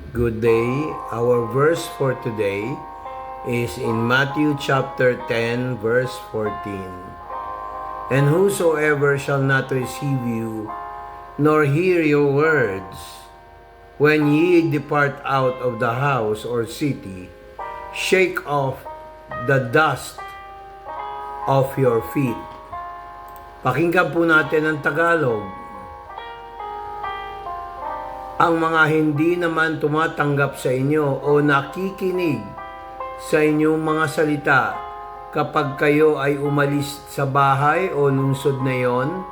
Good day. Our verse for today is in Matthew chapter 10 verse 14. And whosoever shall not receive you, nor hear your words, when ye depart out of the house or city, shake off the dust of your feet. Pakinggan po natin ang Tagalog. Ang mga hindi naman tumatanggap sa inyo o nakikinig sa inyong mga salita kapag kayo ay umalis sa bahay o lungsod na iyon,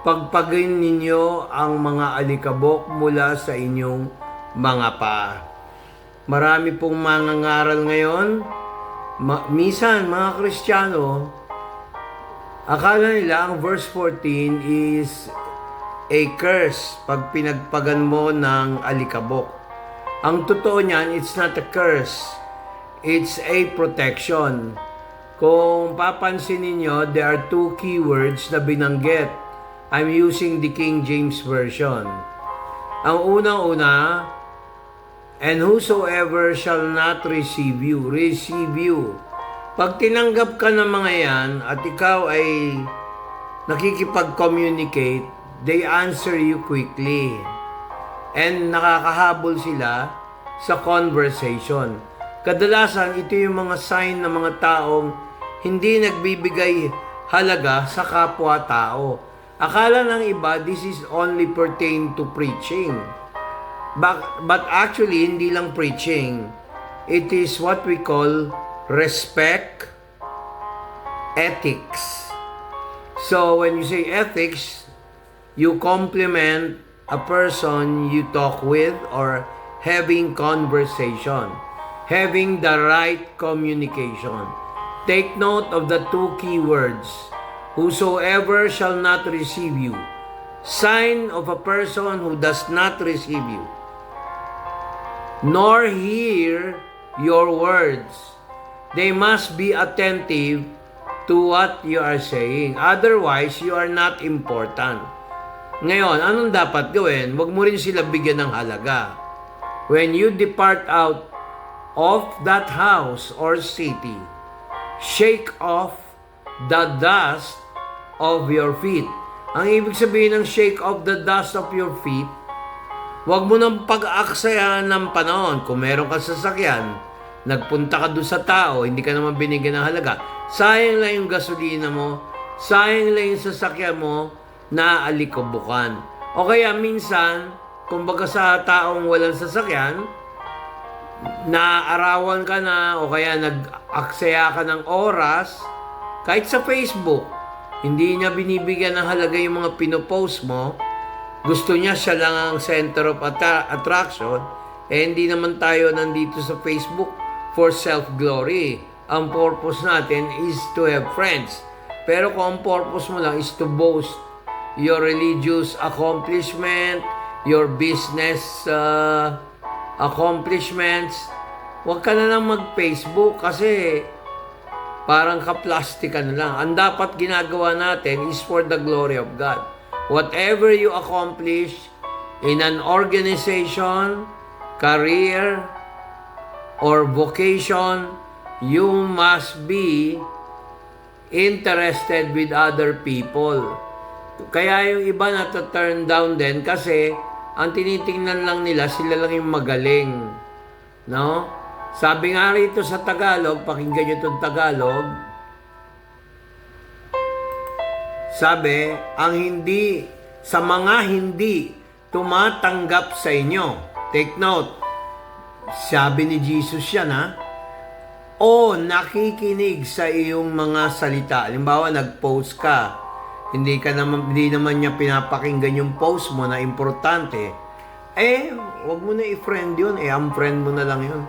pagpagin ninyo ang mga alikabok mula sa inyong mga paa. Marami pong mangangaral ngayon, minsan mga Kristiyano, akala nila ang verse 14 is a curse pag pinagpagan mo ng alikabok. Ang totoo niyan, it's not a curse. It's a protection. Kung papansin ninyo, there are two keywords na binanggit. I'm using the King James Version. Ang unang-una, and whosoever shall not receive you, receive you. Pag tinanggap ka ng mga yan at ikaw ay nakikipag-communicate, they answer you quickly. And nakakahabol sila sa conversation. Kadalasan, ito yung mga sign ng mga taong hindi nagbibigay halaga sa kapwa-tao. Akala ng iba, this is only pertain to preaching. But actually, hindi lang preaching. It is what we call respect, ethics. So, when you say ethics, you compliment a person you talk with or having conversation, having the right communication. Take note of the two keywords, whosoever shall not receive you. Sign of a person who does not receive you, nor hear your words. They must be attentive to what you are saying. Otherwise, you are not important. Ngayon, anong dapat gawin? Huwag mo rin sila bigyan ng halaga. When you depart out of that house or city, shake off the dust of your feet. Ang ibig sabihin ng shake off the dust of your feet, huwag mo nang pag-aksayahan ng panahon. Kung meron ka sasakyan, nagpunta ka doon sa tao, hindi ka naman binigyan ng halaga, sayang lang yung gasolina mo, sayang lang yung sasakyan mo, na alikabukan. O kaya minsan, kumbaga sa taong walang sasakyan, naarawan ka na o kaya nag-aksaya ka ng oras, kahit sa Facebook, hindi niya binibigyan ng halaga yung mga pinopost mo, gusto niya siya lang ang center of attraction, hindi naman tayo nandito sa Facebook for self-glory. Ang purpose natin is to have friends. Pero kung ang purpose mo lang is to boast your religious accomplishment, your business accomplishments, huwag ka na lang mag-Facebook kasi parang ka-plastic ka na lang. Ang dapat ginagawa natin is for the glory of God. Whatever you accomplish in an organization, career, or vocation, you must be interested with other people. Kaya yung iba na-turn down din kasi ang tinitingnan lang nila, sila lang yung magaling. No? Sabi nga rito sa Tagalog, pakinggan nyo itong Tagalog, sabi, sa mga hindi tumatanggap sa inyo. Take note, sabi ni Jesus yan ha, o nakikinig sa iyong mga salita. Halimbawa, nag-post ka, hindi naman niya pinapakinggan yung post mo na importante, wag mo na i-friend yun, unfriend mo na lang yun.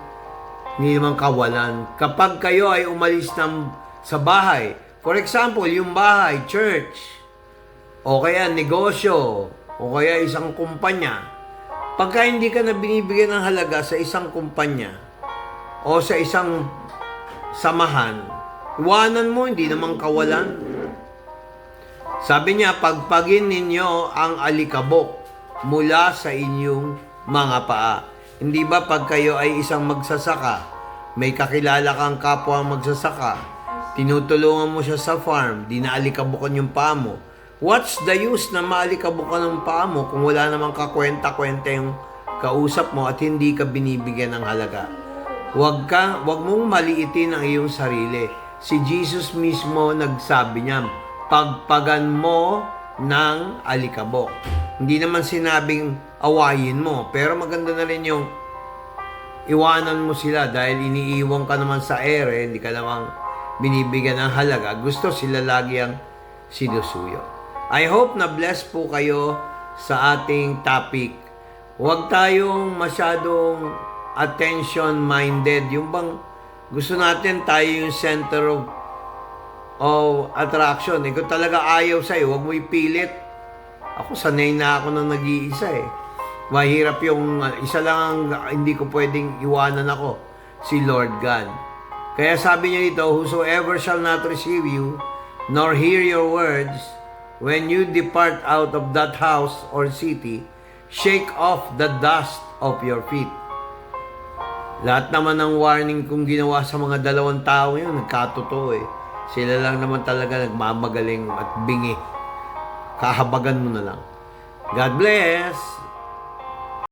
Hindi naman kawalan. Kapag kayo ay umalis sa bahay, for example, yung bahay, church, o kaya negosyo, o kaya isang kumpanya, pagka hindi ka na binibigyan ng halaga sa isang kumpanya, o sa isang samahan, iwanan mo, hindi naman kawalan. Sabi niya, pagpagin ninyo ang alikabok mula sa inyong mga paa. Hindi ba pag kayo ay isang magsasaka, may kakilala kang kapwa magsasaka, tinutulungan mo siya sa farm, di naalikabukan yung paa mo. What's the use na maalikabukan ng paa mo kung wala namang kakwenta-kwenta yung kausap mo at hindi ka binibigyan ng halaga? Huwag mong maliitin ang iyong sarili. Si Jesus mismo nagsabi niya, pagpagan mo ng alikabok. Hindi naman sinabing awayin mo, pero maganda na rin yung iwanan mo sila dahil iniiwan ka naman sa ere, hindi ka namang binibigyan ng halaga. Gusto sila lagi ang sinusuyo. I hope na bless po kayo sa ating topic. Huwag tayong masyadong attention-minded. Yung bang gusto natin tayo yung center of attraction. Kung talaga ayaw sa'yo, huwag mo ipilit. Ako, sanay na ako nang nag-iisa eh. Mahirap yung isa lang ang hindi ko pwedeng iwanan ako, si Lord God. Kaya sabi niya dito, whosoever shall not receive you, nor hear your words, when you depart out of that house or city, shake off the dust of your feet. Lahat naman ng warning kong ginawa sa mga dalawang tao yun, nagkatotoo eh. Sila lang naman talaga nagmamagaling at bingi. Kahabagan mo na lang. God bless!